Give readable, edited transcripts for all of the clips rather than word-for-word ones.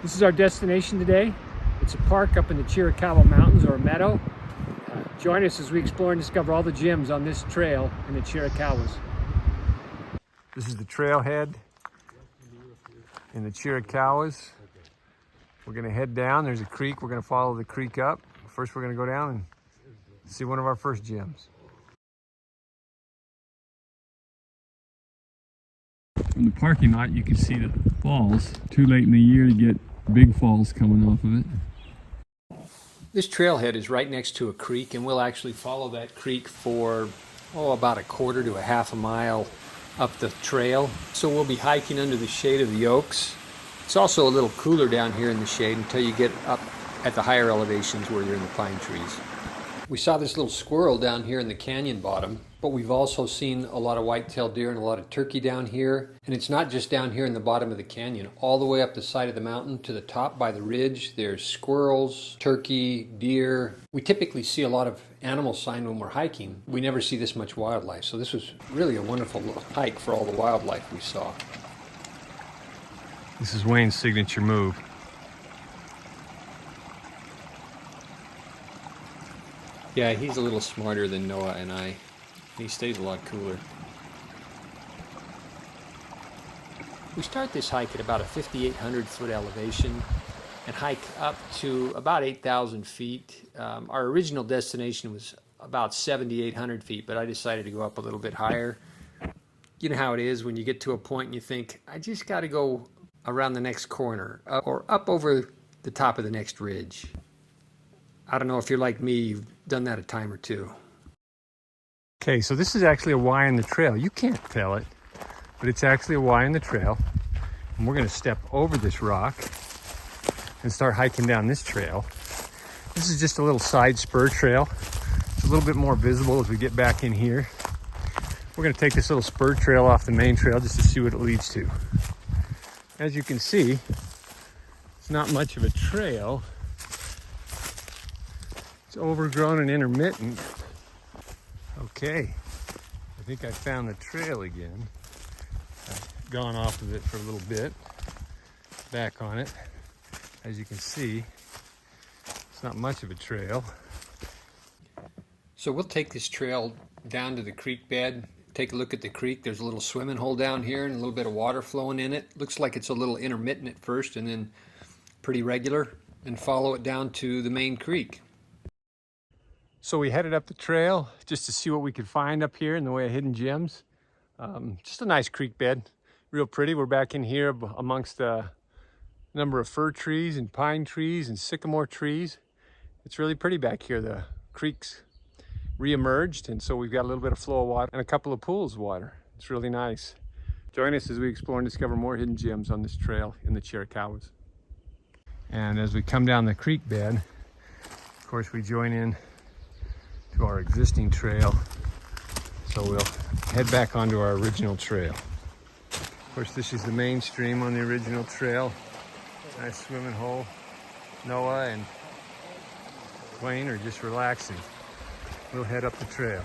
This is our destination today. It's a park up in the Chiricahua Mountains, or a meadow. Join us as we explore and discover all the gems on this trail in the Chiricahuas. This is the trailhead in the Chiricahuas. We're going to head down. There's a creek. We're going to follow the creek up. First, we're going to go down and see one of our first gems. From the parking lot, you can see the falls. Too late in the year to get big falls coming off of it. This trailhead is right next to a creek, and we'll actually follow that creek for about a quarter to a half a mile up the trail. So we'll be hiking under the shade of the oaks. It's also a little cooler down here in the shade until you get up at the higher elevations where you're in the pine trees. We saw this little squirrel down here in the canyon bottom, but we've also seen a lot of white-tailed deer and a lot of turkey down here. And it's not just down here in the bottom of the canyon. All the way up the side of the mountain to the top by the ridge, there's squirrels, turkey, deer. We typically see a lot of animal sign when we're hiking. We never see this much wildlife, so this was really a wonderful little hike for all the wildlife we saw. This is Wayne's signature move. Yeah, he's a little smarter than Noah and I. He stays a lot cooler. We start this hike at about a 5,800 foot elevation and hike up to about 8,000 feet. Our original destination was about 7,800 feet, but I decided to go up a little bit higher. You know how it is when you get to a point and you think, I just got to go around the next corner or up over the top of the next ridge. I don't know if you're like me, you've done that a time or two. Okay, so this is actually a Y in the trail. You can't tell it, but it's actually a Y in the trail. And we're going to step over this rock and start hiking down this trail. This is just a little side spur trail. It's a little bit more visible as we get back in here. We're going to take this little spur trail off the main trail just to see what it leads to. As you can see, it's not much of a trail. It's overgrown and intermittent. Okay, I think I found the trail again. I've gone off of it for a little bit, back on it. As you can see, it's not much of a trail. So we'll take this trail down to the creek bed, take a look at the creek. There's a little swimming hole down here and a little bit of water flowing in it. Looks like it's a little intermittent at first and then pretty regular, and follow it down to the main creek. So we headed up the trail just to see what we could find up here in the way of hidden gems. Just a nice creek bed, real pretty. We're back in here amongst a number of fir trees and pine trees and sycamore trees. It's really pretty back here. The creek's re-emerged, and so we've got a little bit of flow of water and a couple of pools of water. It's really nice. Join us as we explore and discover more hidden gems on this trail in the Chiricahuas. And as we come down the creek bed, of course, we join in to our existing trail, so we'll head back onto our original trail. Of course, this is the main stream on the original trail. Nice swimming hole. Noah and Wayne are just relaxing. We'll head up the trail.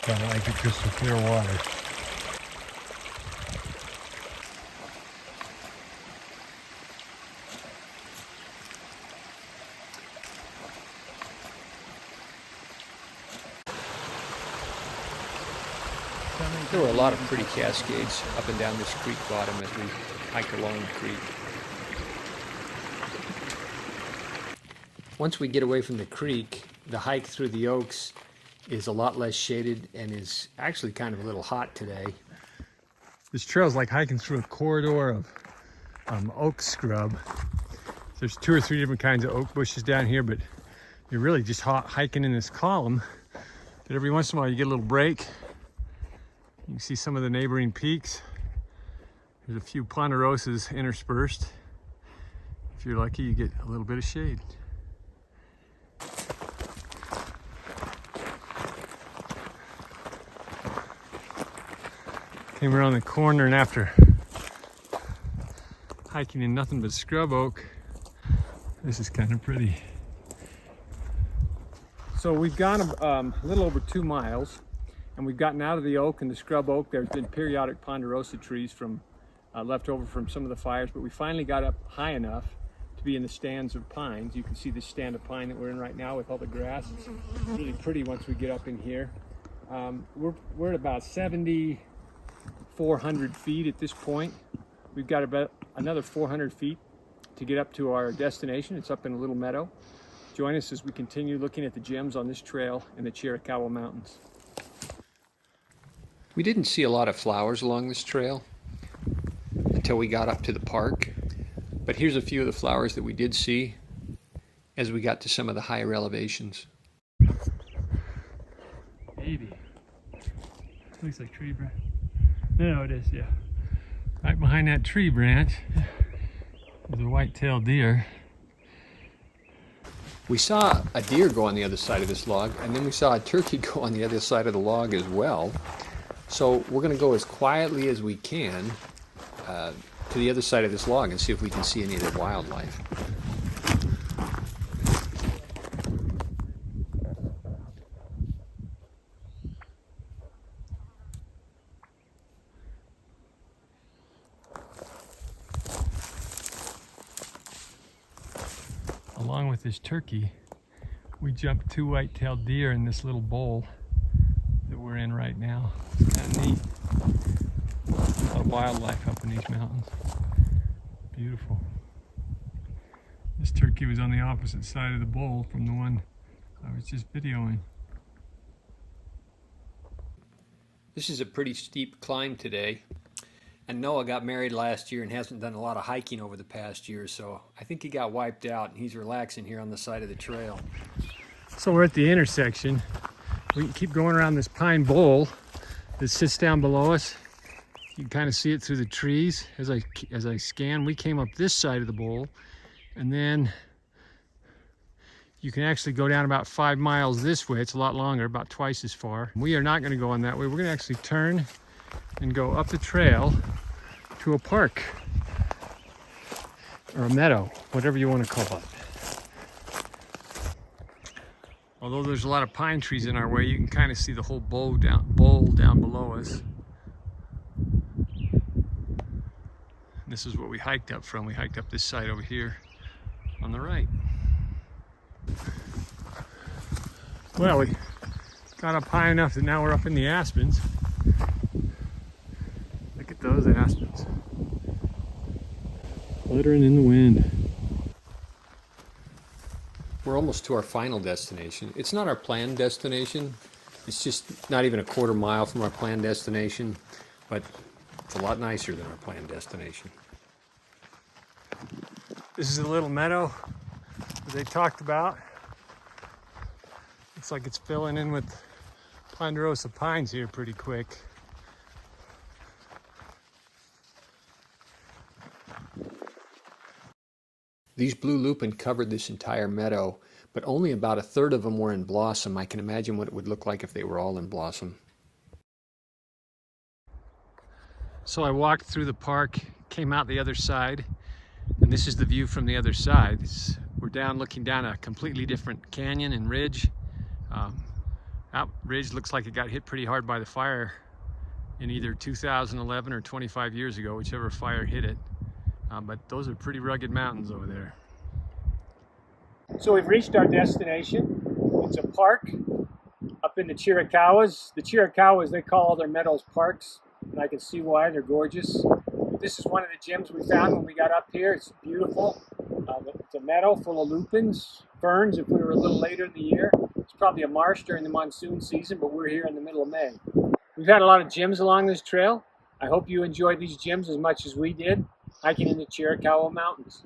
Kind of like the crystal clear water. There were a lot of pretty cascades up and down this creek bottom as we hiked along the creek. Once we get away from the creek, the hike through the oaks is a lot less shaded and is actually kind of a little hot today. This trail is like hiking through a corridor of oak scrub. There's 2 or 3 different kinds of oak bushes down here, but you're really just hiking in this column. But every once in a while you get a little break. You can see some of the neighboring peaks. There's a few ponderosas interspersed. If you're lucky, you get a little bit of shade. Came around the corner, and after hiking in nothing but scrub oak, this is kind of pretty. So we've gone a little over 2 miles, and we've gotten out of the oak and the scrub oak. There's been periodic ponderosa trees from left over from some of the fires, but we finally got up high enough to be in the stands of pines. You can see this stand of pine that we're in right now with all the grass. It's really pretty once we get up in here. We're at about 7,400 feet at this point. We've got about another 400 feet to get up to our destination. It's up in a little meadow. Join us as we continue looking at the gems on this trail in the Chiricahua Mountains. We didn't see a lot of flowers along this trail until we got up to the park, but here's a few of the flowers that we did see as we got to some of the higher elevations. Maybe. Looks like tree branch. No, it is, yeah. Right behind that tree branch is a white-tailed deer. We saw a deer go on the other side of this log, and then we saw a turkey go on the other side of the log as well. So we're going to go as quietly as we can to the other side of this log and see if we can see any of the wildlife. Along with this turkey, we jumped 2 white-tailed deer in this little bowl that we're in right now. It's kind of neat. A lot of wildlife up in these mountains. Beautiful. This turkey was on the opposite side of the bowl from the one I was just videoing. This is a pretty steep climb today. And Noah got married last year and hasn't done a lot of hiking over the past year, so I think he got wiped out and he's relaxing here on the side of the trail. So we're at the intersection. We can keep going around this pine bowl that sits down below us. You can kind of see it through the trees as I scan. We came up this side of the bowl, and then you can actually go down about 5 miles this way. It's a lot longer, about twice as far. We are not going to go on that way. We're going to actually turn and go up the trail to a park or a meadow, whatever you want to call it. Although there's a lot of pine trees in our way, you can kind of see the whole bowl down below us. And this is what we hiked up from. We hiked up this side over here on the right. Well, we got up high enough that now we're up in the aspens. Look at those aspens. Fluttering in the wind. We're almost to our final destination. It's not our planned destination. It's just not even a quarter mile from our planned destination, but it's a lot nicer than our planned destination. This is a little meadow that they talked about. Looks like it's filling in with ponderosa pines here pretty quick. These blue lupin covered this entire meadow, but only about 1/3 of them were in blossom. I can imagine what it would look like if they were all in blossom. So I walked through the park, came out the other side, and this is the view from the other side. We're looking down a completely different canyon and ridge. That ridge looks like it got hit pretty hard by the fire in either 2011 or 25 years ago, whichever fire hit it. But those are pretty rugged mountains over there. So we've reached our destination. It's a park up in the Chiricahuas. The Chiricahuas, they call all their meadows parks, and I can see why. They're gorgeous. This is one of the gems we found when we got up here. It's beautiful. It's a meadow full of lupins, ferns if we were a little later in the year. It's probably a marsh during the monsoon season, but we're here in the middle of May. We've had a lot of gems along this trail. I hope you enjoyed these gems as much as we did hiking in the Chiricahua Mountains.